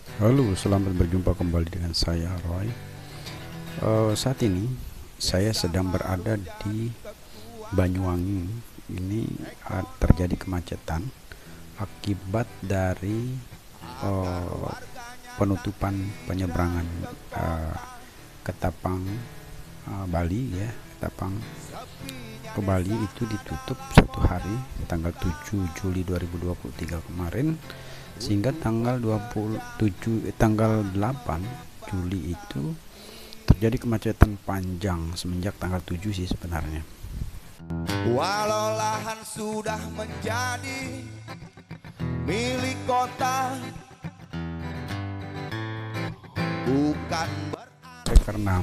Halo, selamat berjumpa kembali dengan saya Roy. Saat ini saya sedang berada di Banyuwangi. Ini terjadi kemacetan akibat dari eh, penutupan penyeberangan eh, Ketapang Bali ya. Ketapang ke Bali itu ditutup satu hari tanggal 7 Juli 2023 kemarin, sehingga tanggal 27 tanggal 8 Juli itu terjadi kemacetan panjang semenjak tanggal 7 sih sebenarnya. Walau lahan sudah menjadi milik kota, bukan Karena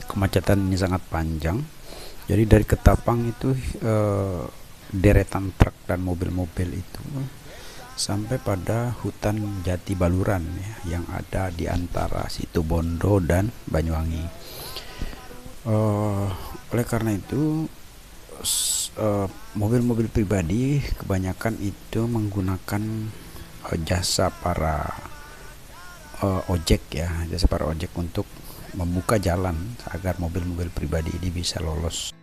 kemacetan ini sangat panjang, jadi dari Ketapang itu deretan truk dan mobil-mobil itu sampai pada hutan Jati Baluran ya, yang ada di antara Situbondo dan Banyuwangi. Oleh karena itu mobil-mobil pribadi kebanyakan itu menggunakan jasa para ojek ya, jasa para ojek untuk membuka jalan agar mobil-mobil pribadi ini bisa lolos.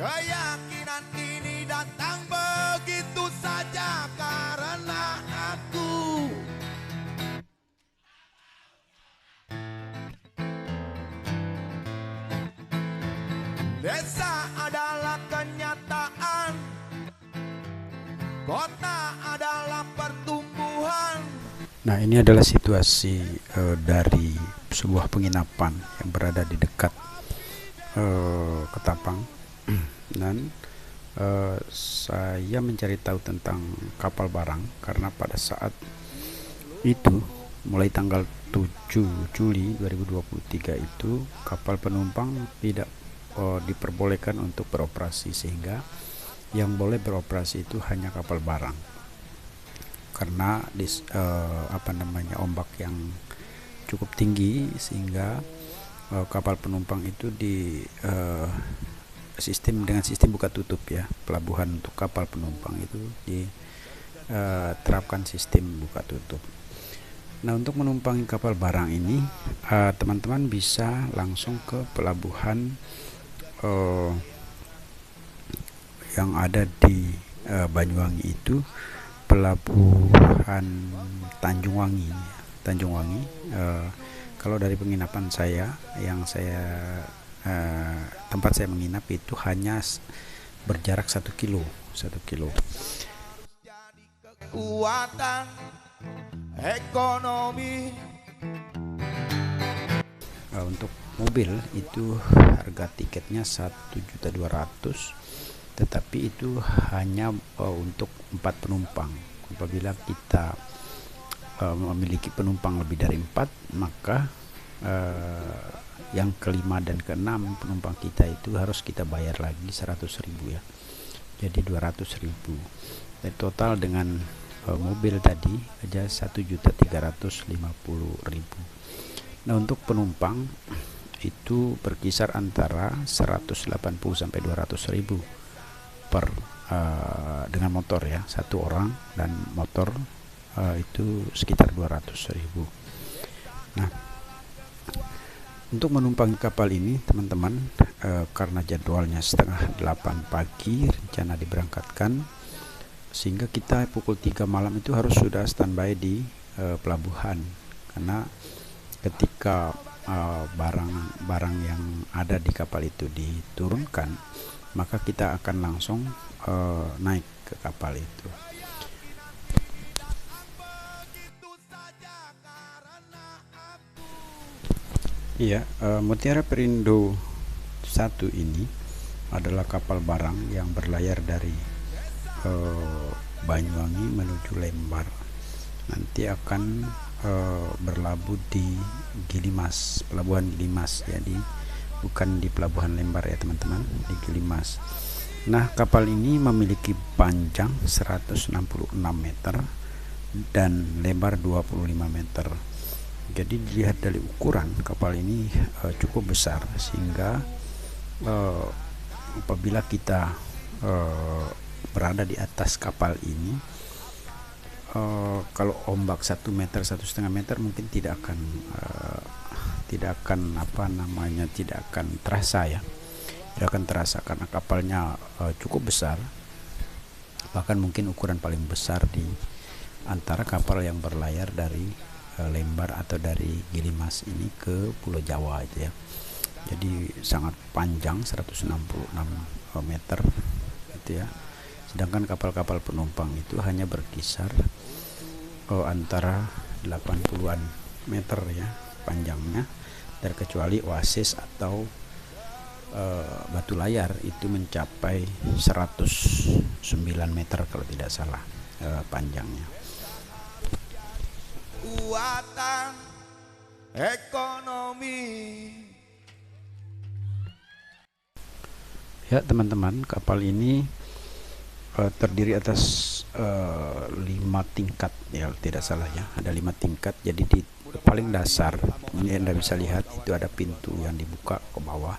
keyakinan ini datang begitu saja karena aku. Desa adalah kenyataan, kota adalah pertumbuhan. Nah, ini adalah situasi dari sebuah penginapan yang berada di dekat Ketapang. Dan saya mencari tahu tentang kapal barang karena pada saat itu mulai tanggal 7 Juli 2023 itu kapal penumpang tidak diperbolehkan untuk beroperasi, sehingga yang boleh beroperasi itu hanya kapal barang karena ombak yang cukup tinggi, sehingga kapal penumpang itu di dengan sistem buka tutup ya. Pelabuhan untuk kapal penumpang itu diterapkan sistem buka tutup. Nah, untuk menumpangi kapal barang ini teman-teman bisa langsung ke pelabuhan yang ada di Banyuwangi, itu pelabuhan Tanjungwangi. Tanjungwangi. Kalau dari penginapan saya, tempat saya menginap itu hanya berjarak 1 kilo. Jadi kekuatan ekonomi. Untuk mobil itu harga tiketnya 1.200.000, tetapi itu hanya untuk 4 penumpang. Apabila kita memiliki penumpang lebih dari 4, maka yang kelima dan keenam penumpang kita itu harus kita bayar lagi 100.000 ya, jadi 200.000. Dan total dengan mobil tadi aja 1.350.000. Nah, untuk penumpang itu berkisar antara 180 sampai 200.000 per dengan motor ya, satu orang, dan motor itu sekitar 200.000. Nah, untuk menumpangi kapal ini teman-teman, karena jadwalnya setengah 8 pagi rencana diberangkatkan, sehingga kita pukul 3 malam itu harus sudah standby di pelabuhan, karena ketika barang-barang yang ada di kapal itu diturunkan, maka kita akan langsung naik ke kapal itu. Iya, Mutiara Perindo 1 ini adalah kapal barang yang berlayar dari Banyuwangi menuju Lembar. Nanti akan berlabuh di Gilimas, pelabuhan Gilimas, jadi bukan di pelabuhan Lembar ya teman-teman, di Gilimas. Nah, kapal ini memiliki panjang 166 meter dan lebar 25 meter. Jadi dilihat dari ukuran kapal ini cukup besar, sehingga apabila kita berada di atas kapal ini, kalau ombak 1 meter 1,5 meter mungkin tidak akan tidak akan terasa ya, tidak akan terasa karena kapalnya cukup besar, bahkan mungkin ukuran paling besar di antara kapal yang berlayar dari Lembar atau dari Gilimas ini ke Pulau Jawa itu ya. Jadi sangat panjang 166 meter gitu ya. Sedangkan kapal-kapal penumpang itu hanya berkisar antara 80-an meter ya panjangnya, terkecuali Oasis atau Batu Layar itu mencapai 109 meter kalau tidak salah panjangnya. Kekuatan ekonomi. Ya teman-teman, kapal ini terdiri atas 5 tingkat ya, tidak salah ya, ada 5 tingkat. Jadi di paling dasar ini Anda bisa lihat itu ada pintu yang dibuka ke bawah.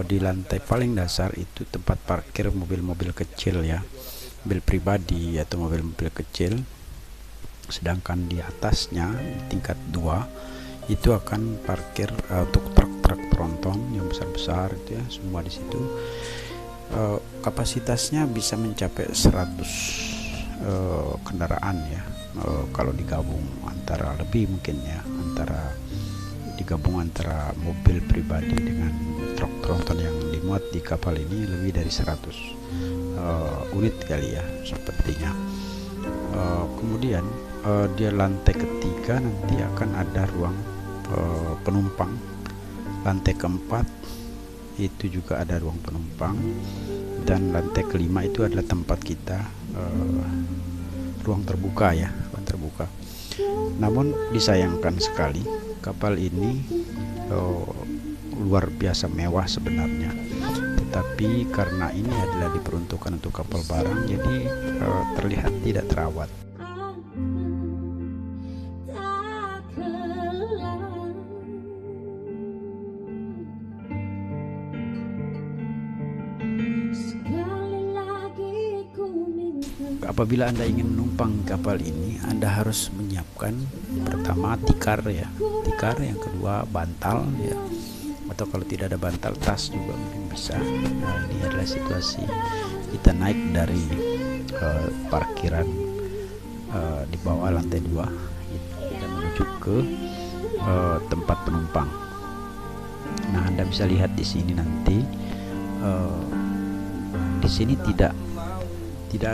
Di lantai paling dasar itu tempat parkir mobil-mobil kecil ya, mobil pribadi atau mobil-mobil kecil. Sedangkan di atasnya di tingkat 2 itu akan parkir untuk truk-truk tronton yang besar-besar itu ya, semua di situ. Kapasitasnya bisa mencapai 100 kendaraan ya, kalau digabung antara lebih mungkin ya, digabung antara mobil pribadi dengan truk tronton yang dimuat di kapal ini lebih dari 100 unit kali ya sepertinya. Kemudian di lantai ketiga nanti akan ada ruang penumpang. Lantai keempat itu juga ada ruang penumpang, dan lantai kelima itu adalah tempat kita ruang terbuka ya, ruang terbuka. Namun disayangkan sekali kapal ini luar biasa mewah sebenarnya, tetapi karena ini adalah diperuntukkan untuk kapal barang, jadi terlihat tidak terawat. Apabila Anda ingin menumpang kapal ini, Anda harus menyiapkan pertama tikar ya, tikar, yang kedua bantal ya, atau kalau tidak ada bantal tas juga mungkin bisa. Nah, ini adalah situasi kita naik dari parkiran di bawah lantai 2 dan menuju ke tempat penumpang. Nah, Anda bisa lihat di sini nanti di sini tidak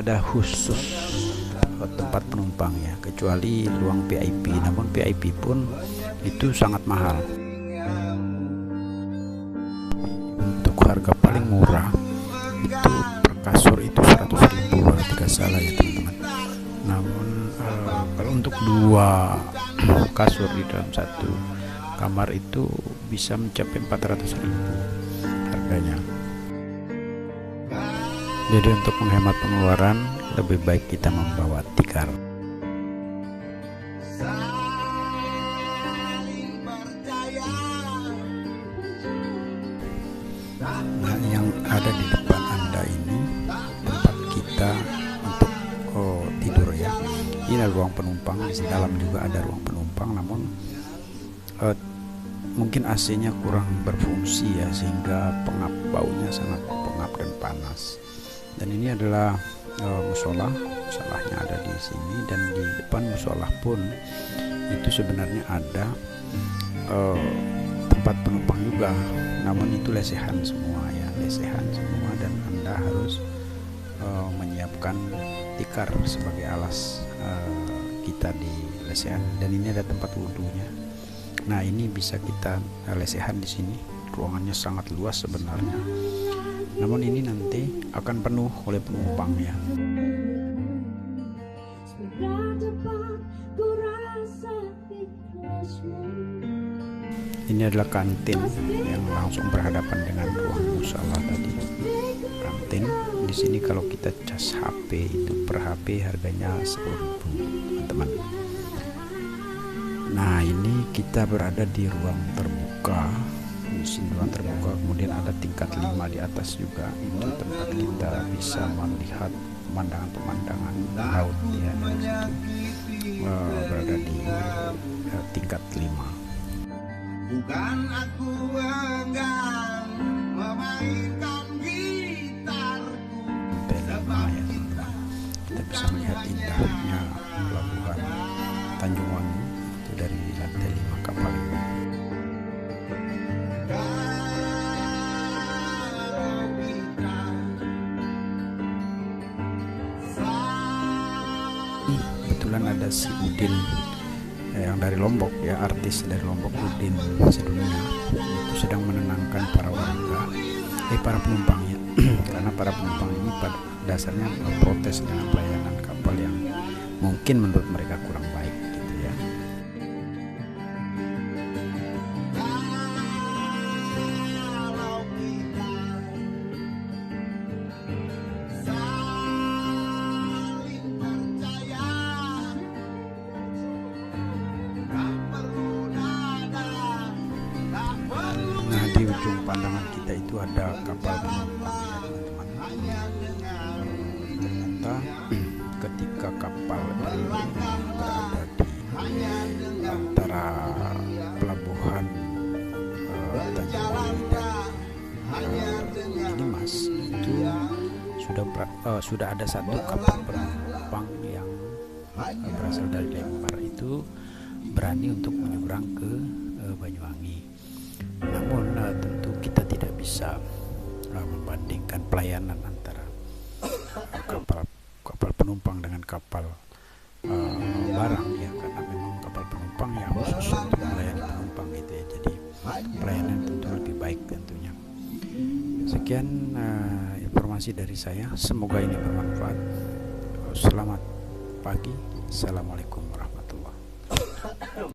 ada khusus tempat penumpang ya, kecuali ruang VIP. Namun VIP pun itu sangat mahal. Untuk harga paling murah itu per kasur itu 100.000 kalau tidak salah ya teman-teman. Namun kalau untuk 2 kasur di dalam satu kamar itu bisa mencapai 400.000 harganya. Jadi untuk menghemat pengeluaran lebih baik kita membawa tikar. Nah, yang ada di depan Anda ini tempat kita untuk tidur ya. Ini ruang penumpang, di dalam juga ada ruang penumpang, namun mungkin AC-nya kurang berfungsi ya, sehingga baunya sangat pengap dan panas. Dan ini adalah musolahnya ada di sini, dan di depan musolah pun itu sebenarnya ada tempat penumpang juga, namun itu lesehan semua ya, lesehan semua, dan Anda harus menyiapkan tikar sebagai alas kita di lesehan. Dan ini ada tempat wudhunya. Nah, ini bisa kita lesehan di sini. Ruangannya sangat luas sebenarnya. Namun ini nanti akan penuh oleh penumpang ya. Ini adalah kantin yang langsung berhadapan dengan ruang musala tadi. Kantin di sini kalau kita cas HP itu per HP harganya 10.000 teman-teman. Nah, ini kita berada di ruang terbuka. Di sini ruang terbuka, kemudian ada tingkat 5 di atas juga, itu tempat kita bisa melihat pemandangan laut ya. Dari situ berada di tingkat 5. Bukan aku enggan memainkan gitarku. Ya, kita bisa melihat indahnya pelabuhan Tanjung Wangi itu dari lantai 5 kapal ini. Kebetulan ada si Udin yang dari Lombok ya, artis dari Lombok, Udin Sedunia, itu sedang menenangkan para warga, para penumpang ya. Karena para penumpang ini pada dasarnya protes dengan pelayanan kapal yang mungkin menurut mereka kurang baik gitu ya. Nah, di ujung pandangan kita itu ada kapal penumpang ya teman-teman. Ternyata ketika kapal ini berada di antara pelabuhan Tanjung Wangi dan ini Mas, itu sudah ada satu kapal penumpang yang berasal dari Lempar itu berani untuk menyeberang ke Banyuwangi. Namun tentu kita tidak bisa membandingkan pelayanan antara kapal penumpang dengan kapal barang ya, karena memang kapal penumpang yang khusus untuk melayani penumpang gitu ya. Jadi pelayanan tentu lebih baik tentunya. Sekian informasi dari saya, semoga ini bermanfaat. Selamat pagi, assalamualaikum warahmatullahi wabarakatuh.